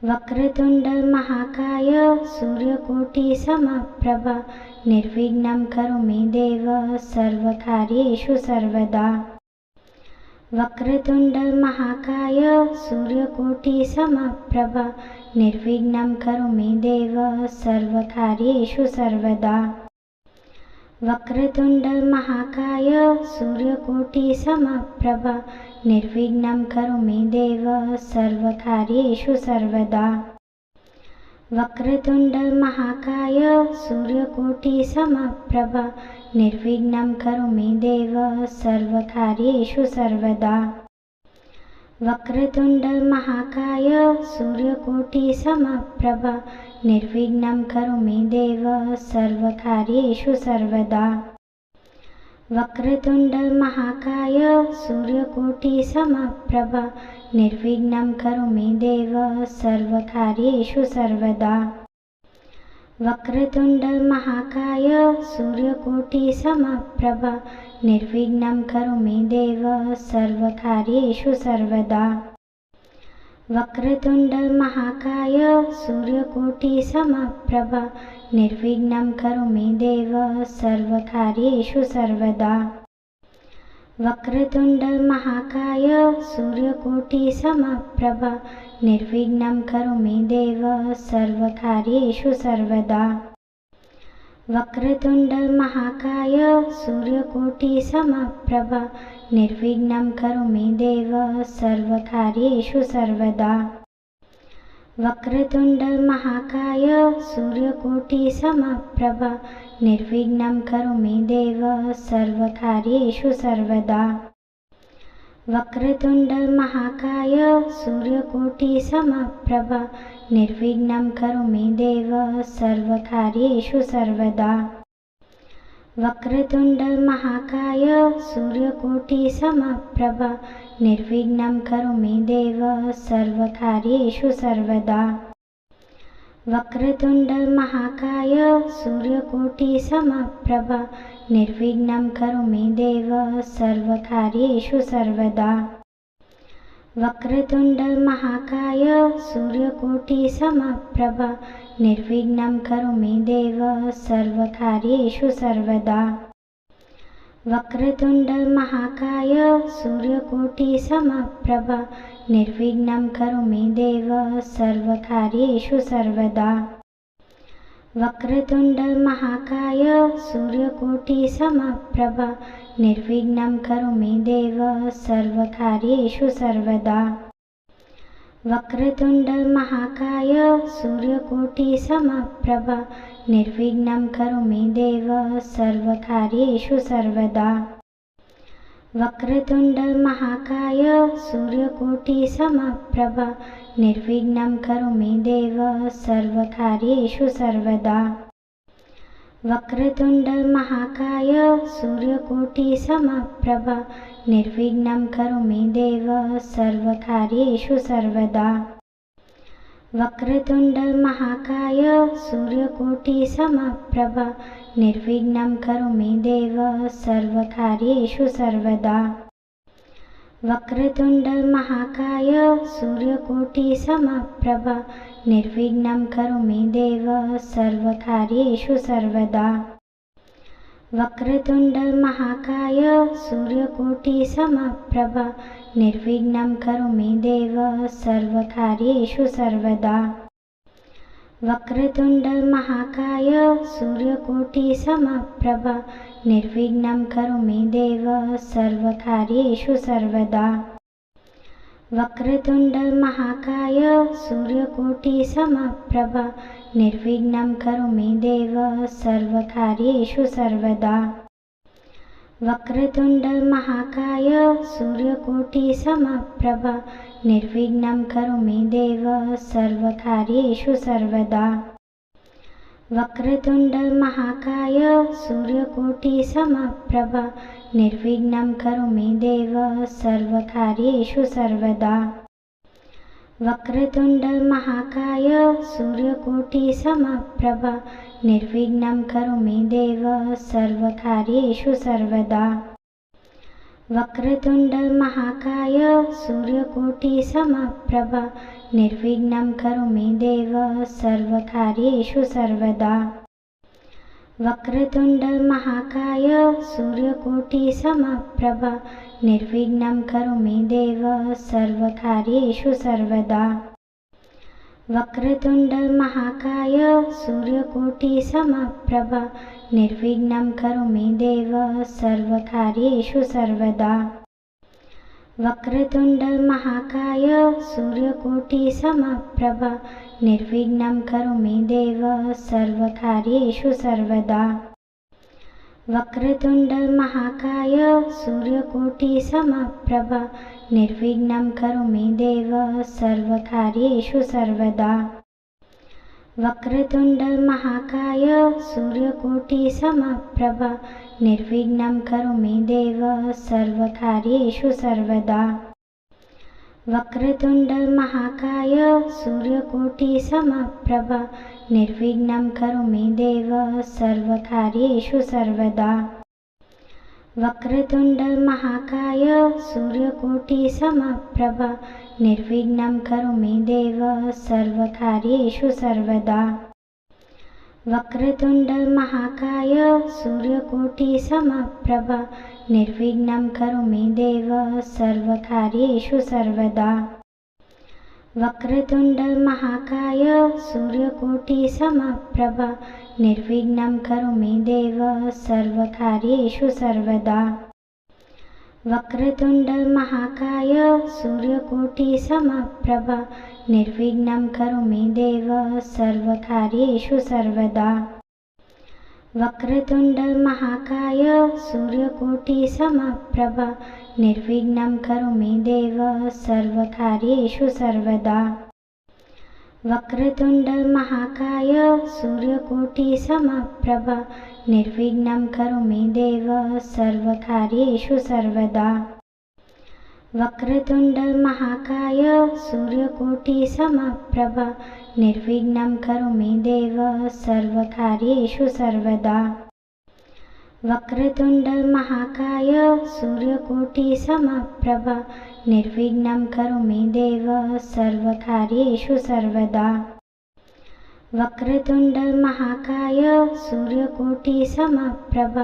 वक्रतुंड महाकाय सूर्यकोटि समप्रभ निर्विघ्नं करो मे देव सर्वकार्येषु सर्वदा। वक्रतुंड महाकाय सूर्यकोटि समप्रभ निर्विघ्नं करो मे देव सर्वकार्येषु सर्वदा। वक्रतुंड महाकाय सूर्यकोटि समप्रभ निर्विघ्नं करो मे देव सर्वकार्येषु सर्वदा। वक्रतुंड महाकाय सूर्यकोटि समप्रभ निर्विघ्नं करो मे देव सर्वकार्येषु सर्वदा। वक्रतुंड महाकाय सूर्यकोटि समप्रभ निर्विघ्नं करो मे देव सर्वकार्येषु सर्वदा। वक्रतुंड महाकाय सूर्यकोटि समप्रभ निर्विघ्नं करो मे देव सर्वकार्येषु सर्वदा। वक्रतुंड महाकाय सूर्यकोटि समप्रभ निर्विघ्नं करो मे देव सर्वकार्येषु सर्वदा। वक्रतुंड महाकाय सूर्यकोटि समप्रभ निर्विघ्नं करो मे देव सर्वकार्येषु सर्वदा। वक्रतुंड महाकाय सूर्यकोटि समप्रभ निर्विघ्नं करो मे देव सर्वकार्येषु सर्वदा। वक्रतुंड महाकाय सूर्यकोटि समप्रभ निर्विघ्नं करो मे देव सर्वकार्येषु सर्वदा। वक्रतुंड महाकाय सूर्यकोटि समप्रभ निर्विघ्नं करो मे देव सर्वकार्येषु सर्वदा। वक्रतुंड महाकाय सूर्यकोटि समप्रभ निर्विघ्नं करो मे देव सर्वकार्येषु सर्वदा। वक्रतुंड महाकाय सूर्यकोटि समप्रभ निर्विघ्नं करो मे देव सर्वकार्येषु सर्वदा। वक्रतुंड महाकाय सूर्यकोटि समप्रभ निर्विघ्नं करो मे देव सर्वकार्येषु सर्वदा। वक्रतुंड महाकाय सूर्यकोटि समप्रभ निर्विघ्नं करो मे देव सर्वकार्येषु सर्वदा। वक्रतुंड महाकाय सूर्यकोटि समप्रभ निर्विघ्नं करो मे देव सर्वकार्येषु सर्वदा। वक्रतुंड महाकाय सूर्यकोटि समप्रभ निर्विघ्नं करो मे देव सर्वकार्येषु सर्वदा। वक्रतुंड महाकाय सूर्यकोटि समप्रभ निर्विघ्नं करो मे देव सर्वकार्येषु सर्वदा। वक्रतुंड महाकाय सूर्यकोटि समप्रभ निर्विघ्नं करो मे देव सर्वकार्येषु सर्वदा। वक्रतुंड महाकाय सूर्यकोटि समप्रभ निर्विघ्नं करो मे देव सर्वकार्येषु सर्वदा। वक्रतुंड महाकाय सूर्यकोटि समप्रभ निर्विघ्नं करो मे देव सर्वकार्येषु सर्वदा। वक्रतुंड महाकाय सूर्यकोटि समप्रभ निर्विघ्नं करो मे देव सर्वकार्येषु सर्वदा। वक्रतुंड महाकाय सूर्यकोटि समप्रभ निर्विघ्नं करो मे देव सर्वकार्येषु सर्वदा। वक्रतुंड महाकाय सूर्यकोटि समप्रभ निर्विघ्नं करो मे देव सर्वकार्येषु सर्वदा। वक्रतुंड महाकाय सूर्यकोटि समप्रभ निर्विघ्नं करो मे देव सर्वकार्येषु सर्वदा। वक्रतुंड महाकाय सूर्यकोटि समप्रभ निर्विघ्नं करो मे देव सर्वकार्येषु सर्वदा। वक्रतुंड महाकाय सूर्यकोटि समप्रभ निर्विघ्नं करो मे देव सर्वकार्येषु सर्वदा। वक्रतुंड महाकाय सूर्यकोटि समप्रभ निर्विघ्नं करो मे देव सर्वकार्येषु सर्वदा। वक्रतुंड महाकाय सूर्यकोटि समप्रभ निर्विघ्नं करो मे देव सर्वकार्येषु सर्वदा। वक्रतुंड महाकाय सूर्यकोटिसमप्रभ निर्विघ्नं करो मे देव सर्वकार्येषु सर्वदा। वक्रतुंड महाकाय सूर्यकोटिसमप्रभ निर्विघ्नं करो मे देव सर्वकार्येषु सर्वदा। वक्रतुंड महाकाय सूर्यकोटिसमप्रभ निर्विघ्नं करो मे देव सर्वकार्येषु सर्वदा। वक्रतुंड महाकाय सूर्यकोटिसमप्रभ निर्विघ्नं करो मे देव सर्वकार्येषु सर्वदा। वक्रतुंड महाकाय सूर्यकोटिसमप्रभ निर्विघ्नं करो मे देव सर्वकार्येषु सर्वदा। वक्रतुंड महाकाय सूर्यकोटिसमप्रभ निर्विघ्नं करो मे देव सर्वकार्येषु सर्वदा। वक्रतुंड महाकाय सूर्यकोटिसमप्रभ निर्विघ्नं करो मे देव सर्वकार्येषु सर्वदा। वक्रतुंड महाकाय सूर्यकोटिसमप्रभ निर्विघ्नं करो मे देव सर्वकार्येषु सर्वदा। वक्रतुंड महाकाय सूर्यकोटिसमप्रभ निर्विघ्नं करो मे देव सर्वकार्येषु सर्वदा। वक्रतुंड महाकाय सूर्यकोटिसमप्रभ निर्विघ्नं करो मे देव सर्वकार्येषु सर्वदा। वक्रतुंड महाकाय सूर्यकोटिसमप्रभ निर्विघ्नं करो मे देव सर्वकार्येषु सर्वदा। वक्रतुंड महाकाय सूर्यकोटिसमप्रभ निर्विघ्नं करो मे देव सर्वकार्येषु सर्वदा। वक्रतुंड महाकाय सूर्यकोटिसमप्रभ निर्विघ्नं करो मे देव सर्वकार्येषु सर्वदा। वक्रतुंड महाकाय सूर्यकोटिसमप्रभ निर्विघ्नं करो मे देव सर्वकार्येषु सर्वदा। वक्रतुंड महाकाय सूर्यकोटिसमप्रभ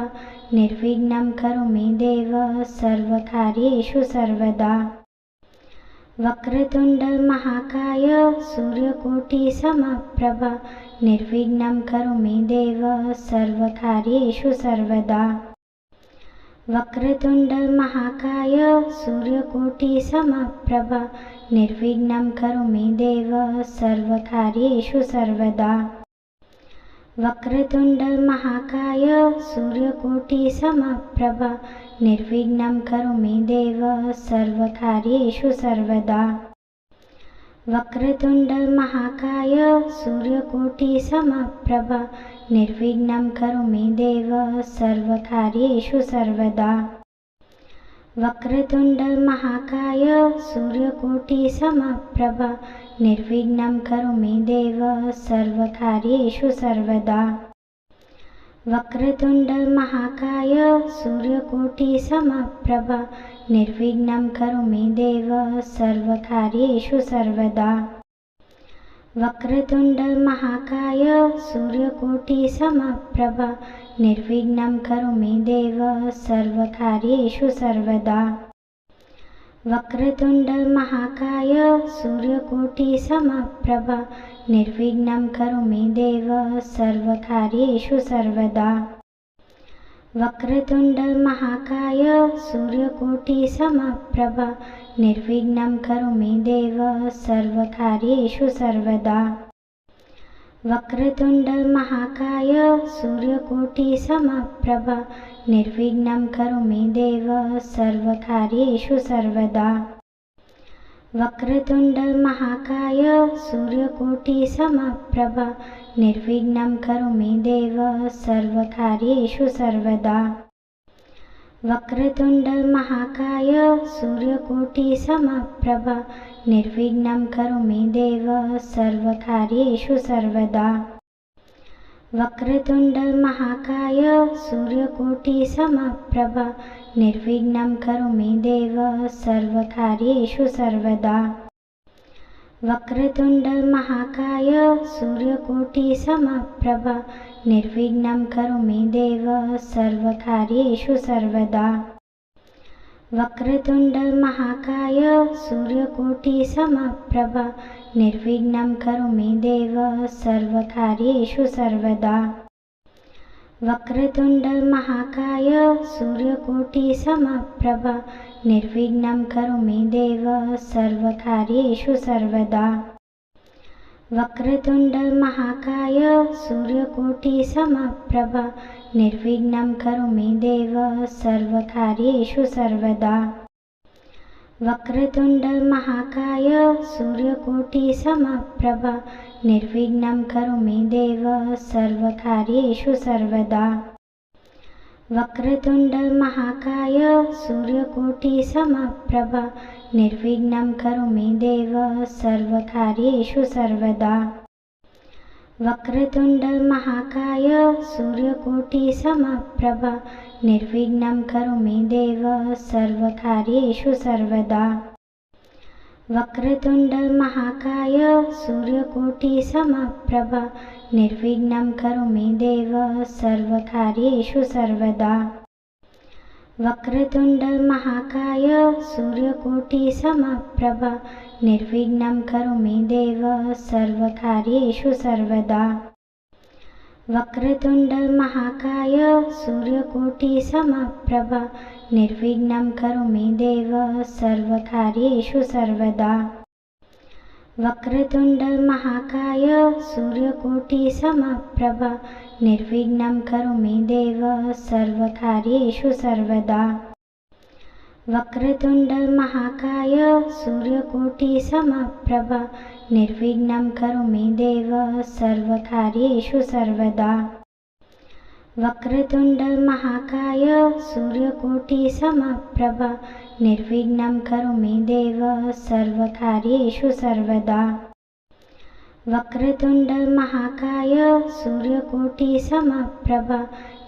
निर्विघ्नं करो मे देव सर्वकार्येषु सर्वदा। वक्रतुंड महाकाय सूर्यकोटिसमप्रभ निर्विघ्नं करो मे देव सर्वकार्येषु सर्वदा। वक्रतुंड महाकाय सूर्यकोटिसमप्रभ निर्विघ्नं करो मे देव सर्वकार्येषु सर्वदा। वक्रतुंड महाकाय सूर्यकोटिसमप्रभ निर्विघ्नं करो मे देव सर्वकार्येषु सर्वदा। वक्रतुंड महाकाय सूर्यकोटिसमप्रभ निर्विघ्नं करो मे देव सर्वकार्येषु सर्वदा। वक्रतुंड महाकाय सूर्यकोटिसमप्रभ निर्विघ्नं करो मे देव सर्वकार्येषु सर्वदा। वक्रतुंड महाकाय सूर्यकोटिसमप्रभ निर्विघ्नं करो मे देव सर्वकार्येषु सर्वदा। वक्रतुंड महाकाय सूर्यकोटिसमप्रभ निर्विघ्नं करो मे देव सर्वकार्येषु सर्वदा। वक्रतुंड महाकाय सूर्यकोटिसमप्रभ निर्विघ्नं करो मे देव सर्वकार्येषु सर्वदा। वक्रतुंड महाकाय सूर्यकोटिसमप्रभ निर्विघ्नं करो मे देव सर्वकार्येषु सर्वदा। वक्रतुंड महाकाय सूर्यकोटिसमप्रभ निर्विघ्नं करो मे देव सर्वकार्येषु सर्वदा। वक्रतुंड महाकाय सूर्यकोटिसमप्रभ निर्विघ्नं करो मे देव सर्वकार्येषु सर्वदा। वक्रतुंड महाकाय सूर्यकोटिसमप्रभ निर्विघ्नं करो मे देव सर्वकार्येषु सर्वदा। वक्रतुंड महाकाय सूर्यकोटिसमप्रभ निर्विघ्नं करो मे देव सर्वकार्येषु सर्वदा। वक्रतुंड महाकाय सूर्यकोटिसमप्रभ निर्विघ्नं करो मे देव सर्वकार्येषु सर्वदा। वक्रतुंड महाकाय सूर्यकोटिसमप्रभ निर्विघ्नं करो मे देव सर्वकार्येषु सर्वदा। वक्रतुंड महाकाय सूर्यकोटिसमप्रभ निर्विघ्नं करो मे देव सर्वकार्येषु सर्वदा। वक्रतुंड महाकाय सूर्यकोटिसमप्रभ निर्विघ्नं करो मे देव सर्वकार्येषु सर्वदा। वक्रतुंड महाकाय सूर्यकोटिसमप्रभ निर्विघ्नं करो मे देव सर्वकार्येषु सर्वदा। वक्रतुंड महाकाय सूर्यकोटिसमप्रभ निर्विघ्नं करो मे देव सर्वकार्येषु सर्वदा। वक्रतुंड महाकाय सूर्यकोटिसमप्रभ निर्विघ्नं करो मे देव सर्वकार्येषु सर्वदा। वक्रतुंड महाकाय सूर्यकोटिसमप्रभ निर्विघ्नं करो मे देव सर्वकार्येषु सर्वदा। वक्रतुंड महाकाय सूर्यकोटिसमप्रभ निर्विघ्नं करो मे देव सर्वकार्येषु सर्वदा। वक्रतुंड महाकाय सूर्यकोटिसमप्रभ निर्विघ्नं करो मे देव सर्वकार्येषु सर्वदा। वक्रतुंड महाकाय सूर्यकोटिसमप्रभ निर्विघ्नं करो मे देव सर्वकार्येषु सर्वदा। वक्रतुंड महाकाय सूर्यकोटिसमप्रभ निर्विघ्नं करो मे देव सर्वकार्येषु सर्वदा। वक्रतुंड महाकाय सूर्यकोटिसमप्रभ निर्विघ्नं करो मे देव सर्वकार्येषु सर्वदा। वक्रतुंड महाकाय सूर्यकोटिसमप्रभ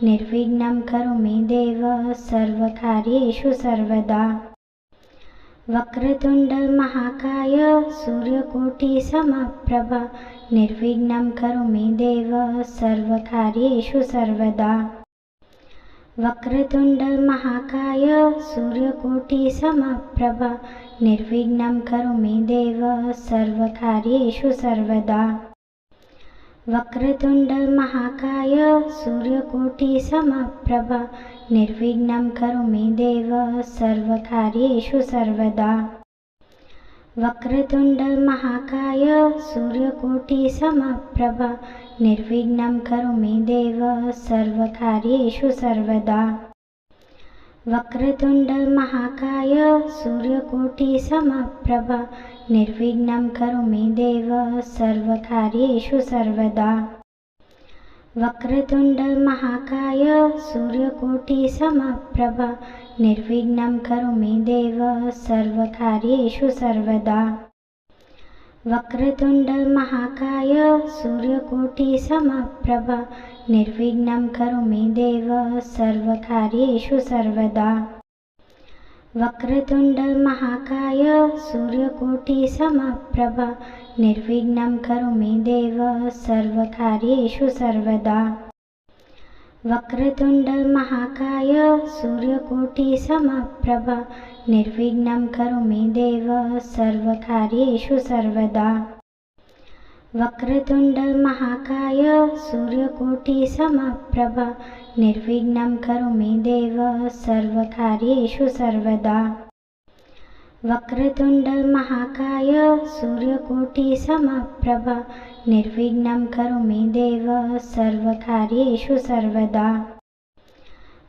निर्विघ्नं करो मे देव सर्वकार्येषु सर्वदा। वक्रतुंड महाकाय सूर्यकोटिसमप्रभ निर्विघ्नं करो मे देव सर्वकार्येषु सर्वदा। वक्रतुंड महाकाय सूर्यकोटिसमप्रभ निर्विघ्नं करो मे देव सर्वकार्येषु सर्वदा। वक्रतुंड महाकाय सूर्यकोटिसमप्रभ निर्विघ्नं करो मे देव सर्वकार्येषु सर्वदा। वक्रतुंड महाकाय सूर्यकोटिसमप्रभ निर्विघ्नं करो मे देव सर्वकार्येषु सर्वदा। वक्रतुंड महाकाय सूर्यकोटिसमप्रभ निर्विघ्नं करो मे देव सर्वकार्येषु सर्वदा। वक्रतुंड महाकाय सूर्यकोटिसमप्रभ निर्विघ्नं करो मे देव सर्वकार्येषु सर्वदा। वक्रतुंड महाकाय सूर्यकोटिसमप्रभ निर्विघ्नं करो मे देव सर्वकार्येषु सर्वदा। वक्रतुंड महाकाय सूर्यकोटिसमप्रभ निर्विघ्नं करो मे देव सर्वकार्येषु सर्वदा। वक्रतुंड महाकाय सूर्यकोटिसमप्रभ निर्विघ्नं करो मे देव सर्वकार्येषु सर्वदा। वक्रतुंड महाकाय सूर्यकोटिसमप्रभ निर्विघ्नं करो मे देव सर्वकार्येषु सर्वदा। वक्रतुंड महाकाय सूर्यकोटिसमप्रभ निर्विघ्नं करो मे देव सर्वकार्येषु सर्वदा।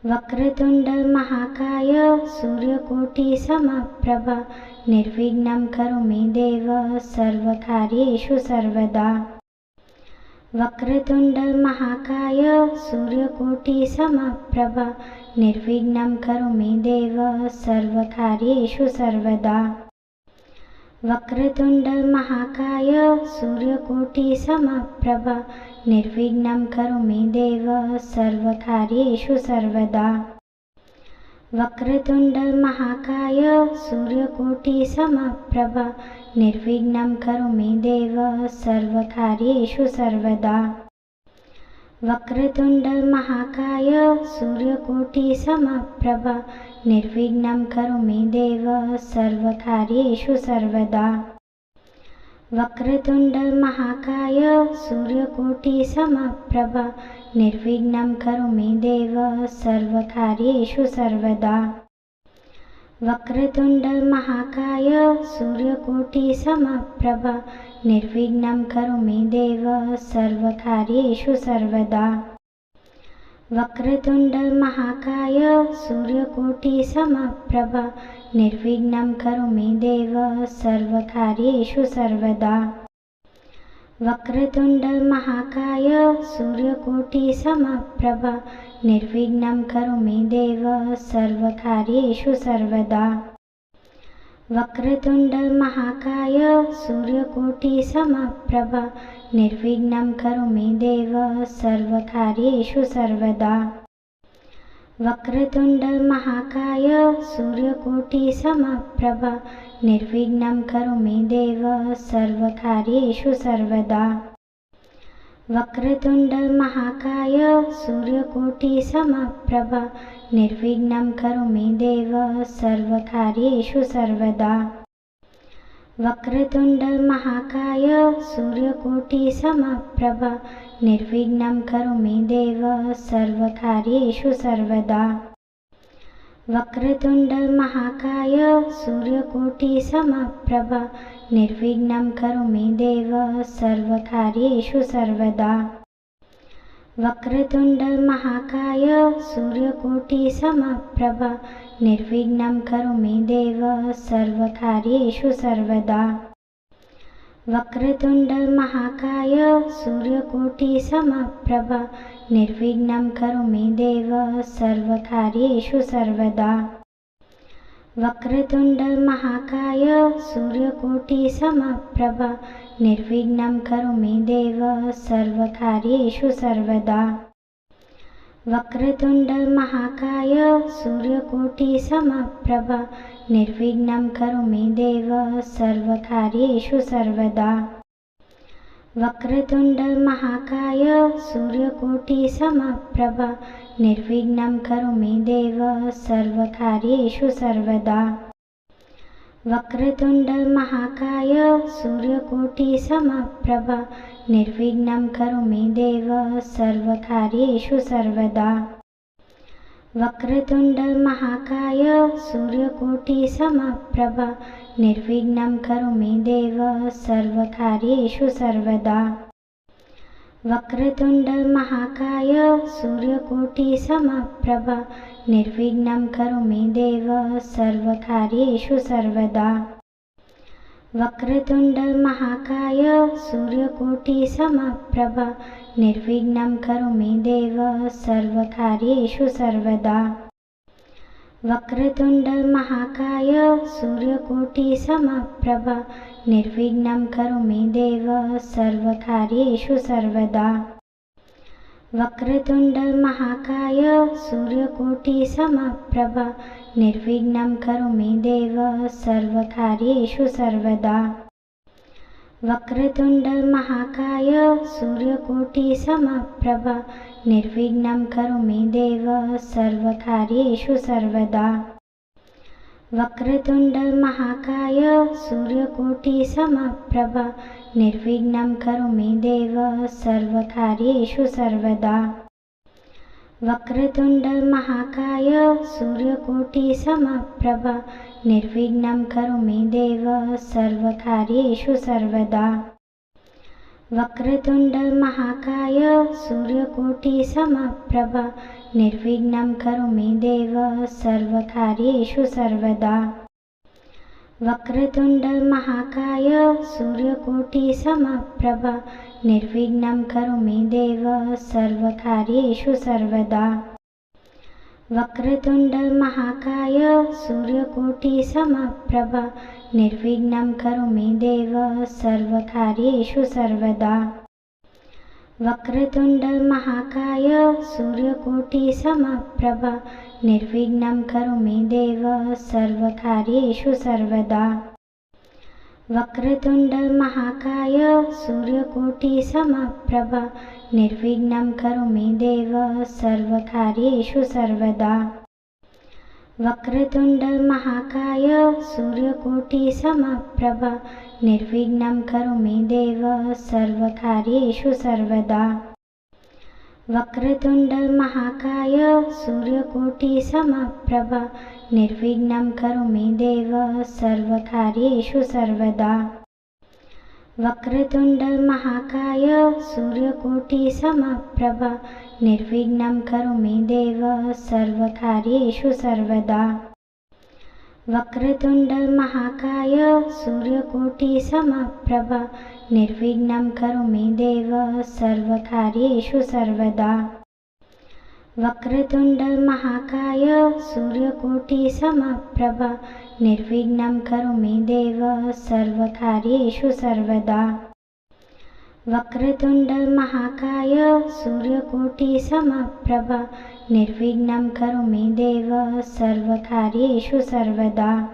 वक्रतुंड महाकाय सूर्यकोटिसमप्रभ निर्विघ्नं करो मे देव सर्वकार्येषु सर्वदा। वक्रतुंड महाकाय सूर्यकोटिसमप्रभ निर्विघ्नं करो मे देव सर्वकार्येषु सर्वदा। वक्रतुंड महाकाय सूर्यकोटिसमप्रभ निर्विघ्नं करो मे देव सर्वकार्येषु सर्वदा। वक्रतुण्ड महाकाय सूर्यकोटिसमप्रभ निर्विघ्नं कुरु मे देव सर्वकार्येषु सर्वदा। वक्रतुण्ड महाकाय सूर्यकोटिसमप्रभ निर्विघ्नं कुरु मे देव सर्वकार्येषु सर्वदा। वक्रतुण्ड महाकाय सूर्यकोटिसमप्रभ निर्विघ्नं कुरु मे देव सर्वकार्येषु सर्वदा। वक्रतुण्ड महाकाय सूर्यकोटिसमप्रभ निर्विघ्नं कुरु मे देव सर्वकार्येषु सर्वदा। वक्रतुण्ड महाकाय सूर्यकोटिसमप्रभ निर्विघ्नं कुरु मे देव सर्वकार्येषु सर्वदा। वक्रतुण्ड महाकाय सूर्यकोटिसमप्रभ निर्विघ्नं कुरु मे देव सर्वकार्येषु सर्वदा। वक्रतुण्ड महाकाय सूर्यकोटिसमप्रभ निर्विघ्नं कुरु मे देव सर्वकार्येषु सर्वदा। वक्रतुण्ड महाकाय सूर्यकोटिसमप्रभ निर्विघ्नं कुरु मे देव सर्वकार्येषु सर्वदा। वक्रतुण्ड महाकाय सूर्यकोटिसमप्रभ निर्विघ्नं कुरु मे देव सर्वकार्येषु सर्वदा। वक्रतुण्ड महाकाय सूर्यकोटिसमप्रभ निर्विघ्नं कुरु मे देव सर्वकार्येषु सर्वदा। वक्रतुण्ड महाकाय सूर्यकोटिसमप्रभ निर्विघ्नं कुरु मे देव सर्वकार्येषु सर्वदा। वक्रतुण्ड महाकाय सूर्यकोटिसमप्रभ निर्विघ्नं कुरु मे देव सर्वकार्येषु सर्वदा। वक्रतुण्ड महाकाय सूर्यकोटिसमप्रभ निर्विघ्नं कुरु मे देव सर्वकार्येषु सर्वदा। वक्रतुण्ड महाकाय सूर्यकोटिसमप्रभ निर्विघ्नं कुरु मे देव सर्वकार्येषु सर्वदा। वक्रतुण्ड महाकाय सूर्यकोटिसमप्रभ निर्विघ्नं कुरु मे देव सर्वकार्येषु सर्वदा। वक्रतुण्ड महाकाय सूर्यकोटिसमप्रभ निर्विघ्नं कुरु मे देव सर्वकार्येषु सर्वदा। वक्रतुण्ड महाकाय सूर्यकोटिसमप्रभ निर्विघ्नं कुरु मे देव सर्वकार्येषु सर्वदा। वक्रतुण्ड महाकाय सूर्यकोटिसमप्रभ निर्विघ्नं कुरु मे देव सर्वकार्येषु सर्वदा। वक्रतुण्ड महाकाय सूर्यकोटिसमप्रभ निर्विघ्नं कुरु मे देव सर्वकार्येषु सर्वदा। वक्रतुण्ड महाकाय सूर्यकोटिसमप्रभ निर्विघ्नं कुरु मे देव सर्वकार्येषु सर्वदा। वक्रतुण्ड महाकाय सूर्यकोटिसमप्रभ निर्विघ्नं कुरु मे देव सर्वकार्येषु सर्वदा। वक्रतुण्ड महाकाय सूर्यकोटिसमप्रभ निर्विघ्नं कुरु मे देव सर्वकार्येषु सर्वदा। वक्रतुण्ड महाकाय सूर्यकोटिसमप्रभ निर्विघ्नं कुरु मे देव सर्वकार्येषु सर्वदा। वक्रतुण्ड महाकाय सूर्यकोटिसमप्रभ निर्विघ्नं कुरु मे देव सर्वकार्येषु सर्वदा। वक्रतुण्ड महाकाय सूर्यकोटिसमप्रभ निर्विघ्नं कुरु मे देव सर्वकार्येषु सर्वदा। वक्रतुण्ड महाकाय सूर्यकोटिसमप्रभ निर्विघ्नं कुरु मे देव सर्वकार्येषु सर्वदा। वक्रतुण्ड महाकाय सूर्यकोटिसमप्रभ निर्विघ्नं कुरु मे देव सर्वकार्येषु सर्वदा। वक्रतुण्ड महाकाय सूर्यकोटिसमप्रभ निर्विघ्नं कुरु मे देव सर्वकार्येषु सर्वदा। वक्रतुंड महाकाय सूर्यकोटिसमप्रभ निर्विघ्नं कुरु मे देव सर्वकार्येषु सर्वदा। वक्रतुंड महाकाय सूर्यकोटिसमप्रभ निर्विघ्नं कुरु मे देव सर्वकार्येषु सर्वदा। वक्रतुंड महाकाय सूर्यकोटिसमप्रभ निर्विघ्नं कुरु मे देव सर्वकार्येषु सर्वदा। वक्रतुंड महाकाय सूर्यकोटिसमप्रभ निर्विघ्नं कुरु मे देव सर्वकार्येषु सर्वदा। वक्रतुंड महाकाय सूर्यकोटिसमप्रभ निर्विघ्नं कुरु मे देव सर्वकार्येषु सर्वदा। वक्रतुंड महाकाय सूर्यकोटिसमप्रभ निर्विघ्नं कुरु मे देव सर्वकार्येषु सर्वदा। वक्रतुंड महाकाय सूर्यकोटिसमप्रभ निर्विघ्नं कुरु मे देव सर्वकार्येषु सर्वदा। वक्रतुंड महाकाय सूर्यकोटिसमप्रभ निर्विघ्नं कुरु मे देव सर्वकार्येषु सर्वदा।